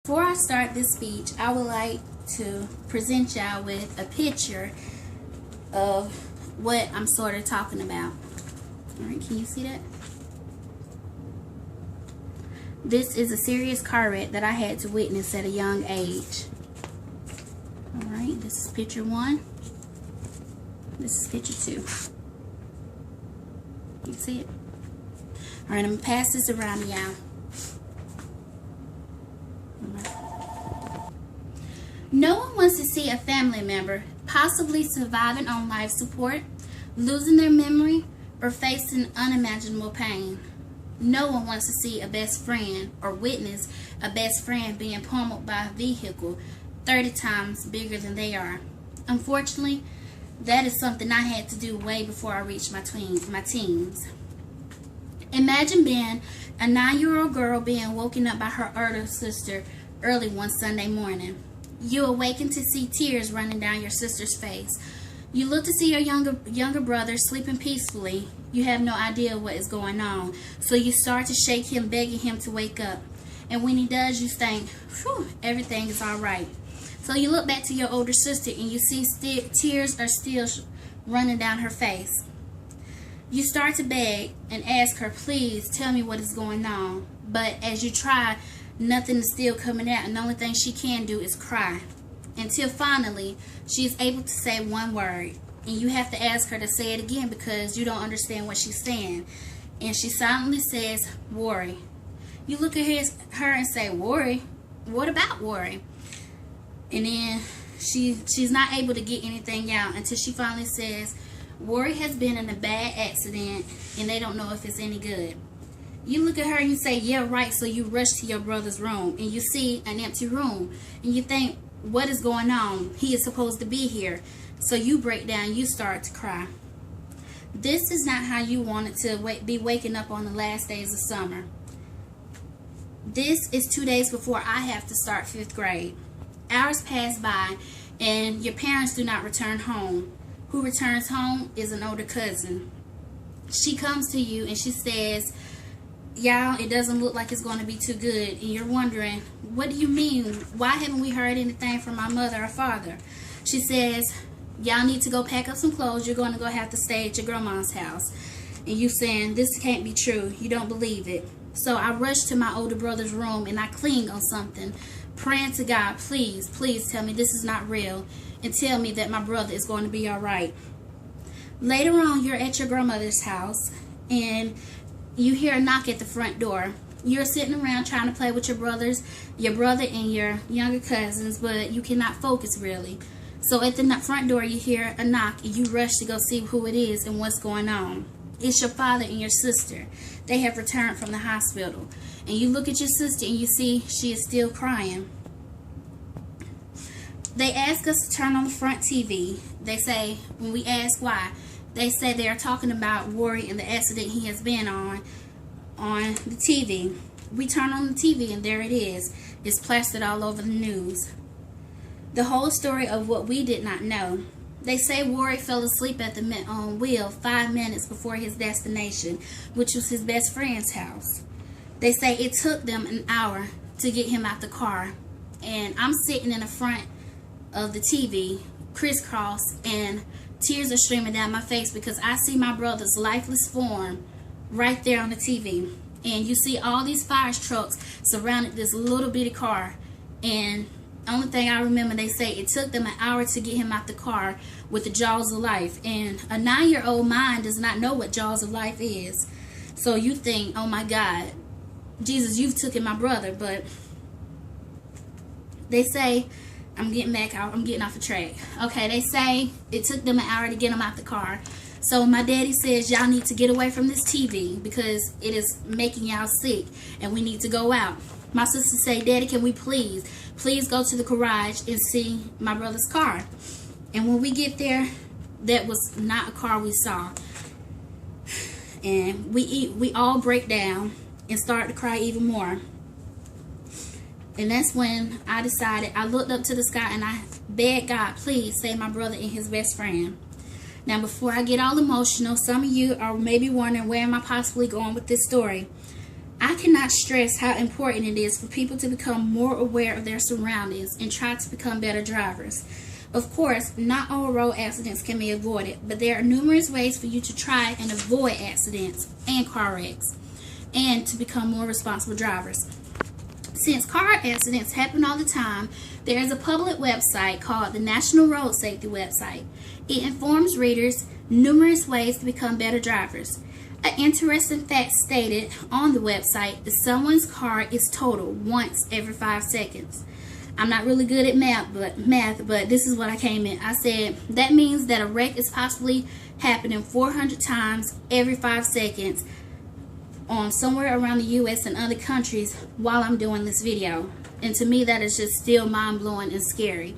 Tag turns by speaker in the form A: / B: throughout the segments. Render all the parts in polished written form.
A: Before I start this speech, I would like to present y'all with a picture of what I'm sort of talking about. Alright, can you see that? This is a serious car wreck that I had to witness at a young age. Alright, this is picture 1. This is picture 2. You see it? Alright, I'm going to pass this around to y'all. No one wants to see a family member possibly surviving on life support, losing their memory, or facing unimaginable pain. No one wants to see a best friend or witness a best friend being pummeled by a vehicle 30 times bigger than they are. Unfortunately, that is something I had to do way before I reached my teens. Imagine being a 9-year-old girl being woken up by her older sister early one Sunday morning. You awaken to see tears running down your sister's face. You look to see your younger brother sleeping peacefully. You have no idea what is going on, so you start to shake him, begging him to wake up. And when he does, you think, "Phew, everything is all right." So you look back to your older sister and you see tears are still running down her face. You start to beg and ask her, "Please tell me what is going on." But as you try, nothing is still coming out, and the only thing she can do is cry. Until finally, she is able to say one word. And you have to ask her to say it again because you don't understand what she's saying. And she silently says, "Worry." You look at her and say, "Worry? What about worry?" And then she's not able to get anything out until she finally says, "Worry has been in a bad accident and they don't know if it's any good." You look at her and you say, "Yeah, right." So you rush to your brother's room and you see an empty room and you think, "What is going on? He is supposed to be here." So you break down, you start to cry. This is not how you wanted to be waking up on the last days of summer. This is 2 days before I have to start 5th grade. Hours pass by and your parents do not return home. Who returns home is an older cousin. She comes to you and she says, "Y'all, it doesn't look like it's going to be too good." And you're wondering, "What do you mean? Why haven't we heard anything from my mother or father?" She says, "Y'all need to go pack up some clothes. You're going to go have to stay at your grandma's house." And you saying, "This can't be true. You don't believe it." So I rush to my older brother's room and I cling on something, praying to God, "Please, please tell me this is not real and tell me that my brother is going to be all right." Later on, you're at your grandmother's house and you hear a knock at the front door. You're sitting around trying to play with your brother and your younger cousins, but you cannot focus really. So at the front door, you hear a knock and you rush to go see who it is and what's going on. It's your father and your sister. They have returned from the hospital. And you look at your sister and you see she is still crying. They ask us to turn on the front TV. They say, when we ask why, they say they are talking about Worry and the accident he has been on the TV. We turn on the TV and there it is. It's plastered all over the news. The whole story of what we did not know. They say Worry fell asleep at the wheel 5 minutes before his destination, which was his best friend's house. They say it took them an hour to get him out the car. And I'm sitting in the front of the TV, crisscross, and tears are streaming down my face because I see my brother's lifeless form right there on the TV. And you see all these fire trucks surrounded this little bitty car. And the only thing I remember, they say it took them an hour to get him out the car with the jaws of life. And a 9-year-old mind does not know what jaws of life is. So you think, "Oh my God, Jesus, you've taken my brother." But they say, I'm getting off the track. Okay, they say it took them an hour to get him out the car. So my daddy says, "Y'all need to get away from this TV because it is making y'all sick and we need to go out." My sister say, "Daddy, can we please go to the garage and see my brother's car?" And when we get there, that was not a car we saw. And we all break down and start to cry even more. And that's when I decided, I looked up to the sky and I begged God, "Please save my brother and his best friend." Now, before I get all emotional, some of you are maybe wondering, where am I possibly going with this story? I cannot stress how important it is for people to become more aware of their surroundings and try to become better drivers. Of course, not all road accidents can be avoided, but there are numerous ways for you to try and avoid accidents and car wrecks and to become more responsible drivers. Since car accidents happen all the time, there is a public website called the National Road Safety website. It informs readers numerous ways to become better drivers. An interesting fact stated on the website is someone's car is totaled once every 5 seconds. I'm not really good at math, but this is what I came in. I said that means that a wreck is possibly happening 400 times every 5 seconds on somewhere around the U.S. and other countries while I'm doing this video. And to me, that is just still mind-blowing and scary.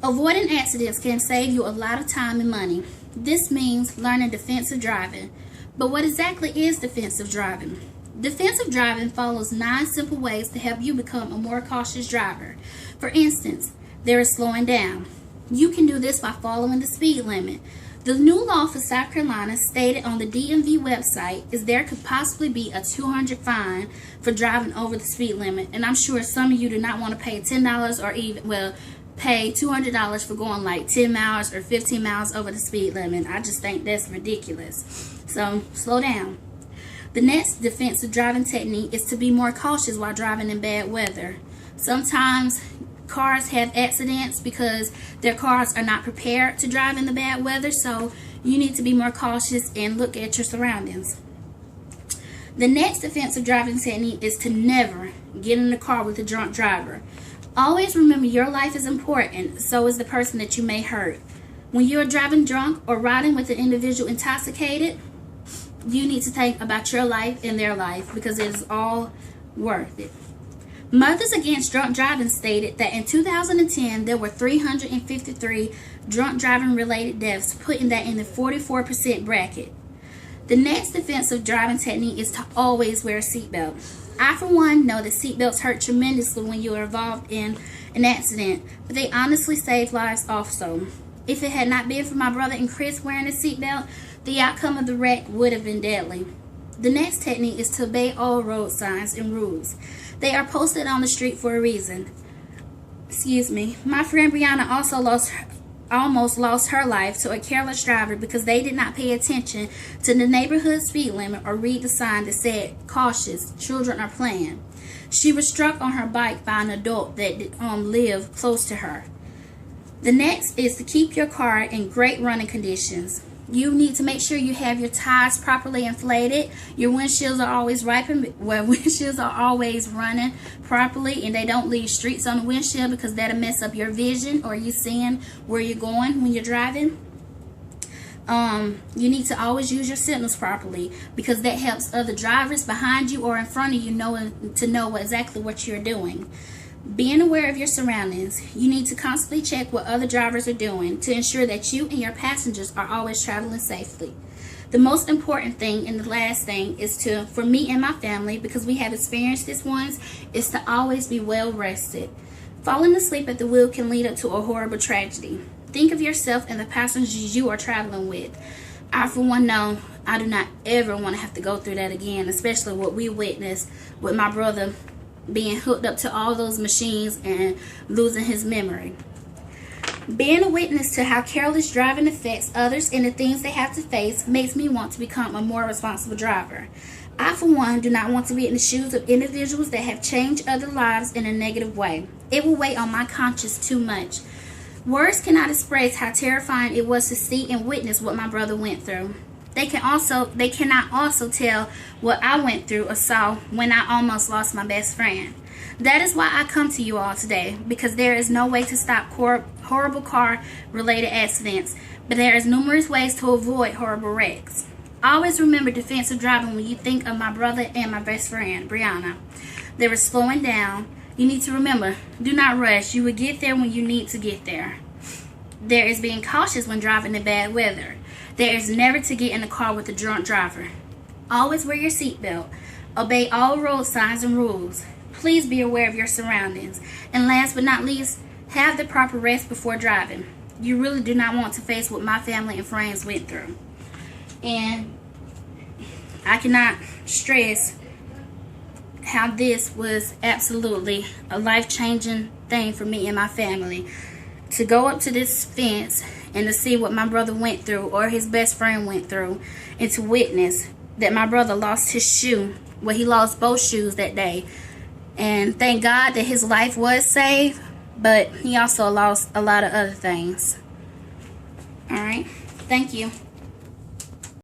A: Avoiding accidents can save you a lot of time and money. This means learning defensive driving. But what exactly is defensive driving? Defensive driving follows 9 simple ways to help you become a more cautious driver. For instance, there is slowing down. You can do this by following the speed limit. The new law for South Carolina stated on the DMV website is there could possibly be a $200 fine for driving over the speed limit. And I'm sure some of you do not want to pay $10 or even, well, pay $200 for going like 10 miles or 15 miles over the speed limit. I just think that's ridiculous. So slow down. The next defensive driving technique is to be more cautious while driving in bad weather. Sometimes cars have accidents because their cars are not prepared to drive in the bad weather, so you need to be more cautious and look at your surroundings. The next defensive driving technique is to never get in the car with a drunk driver. Always remember your life is important, so is the person that you may hurt. When you are driving drunk or riding with an individual intoxicated, you need to think about your life and their life because it is all worth it. Mothers Against Drunk Driving stated that in 2010 there were 353 drunk driving related deaths, putting that in the 44% bracket. The next defensive driving technique is to always wear a seatbelt. I for one know that seatbelts hurt tremendously when you are involved in an accident, but they honestly save lives also. If it had not been for my brother and Chris wearing a seatbelt, the outcome of the wreck would have been deadly. The next technique is to obey all road signs and rules. They are posted on the street for a reason. My friend Brianna also almost lost her life to a careless driver because they did not pay attention to the neighborhood speed limit or read the sign that said, "Cautious, children are playing." She was struck on her bike by an adult that lived close to her. The next is to keep your car in great running conditions. You need to make sure you have your tires properly inflated. Your windshields are always running properly, and they don't leave streaks on the windshield because that'll mess up your vision or you seeing where you're going when you're driving. You need to always use your signals properly because that helps other drivers behind you or in front of you know exactly what you're doing. Being aware of your surroundings, you need to constantly check what other drivers are doing to ensure that you and your passengers are always traveling safely. The most important thing and the last thing is for me and my family, because we have experienced this once, is to always be well rested. Falling asleep at the wheel can lead up to a horrible tragedy. Think of yourself and the passengers you are traveling with. I for one know I do not ever want to have to go through that again, especially what we witnessed with my brother being hooked up to all those machines and losing his memory. Being a witness to how careless driving affects others and the things they have to face makes me want to become a more responsible driver. I, for one, do not want to be in the shoes of individuals that have changed other lives in a negative way. It will weigh on my conscience too much. Words cannot express how terrifying it was to see and witness what my brother went through. They cannot also tell what I went through or saw when I almost lost my best friend. That is why I come to you all today, because there is no way to stop horrible car-related accidents, but there is numerous ways to avoid horrible wrecks. Always remember defensive driving when you think of my brother and my best friend, Brianna. There is slowing down. You need to remember, do not rush. You will get there when you need to get there. There is being cautious when driving in bad weather. There is never to get in the car with a drunk driver. Always wear your seatbelt. Obey all road signs and rules. Please be aware of your surroundings. And last but not least, have the proper rest before driving. You really do not want to face what my family and friends went through. And I cannot stress how this was absolutely a life-changing thing for me and my family. To go up to this fence and to see what my brother went through, or his best friend went through, and to witness that my brother lost his shoe. Well, he lost both shoes that day. And thank God that his life was saved, but he also lost a lot of other things. Alright, thank you.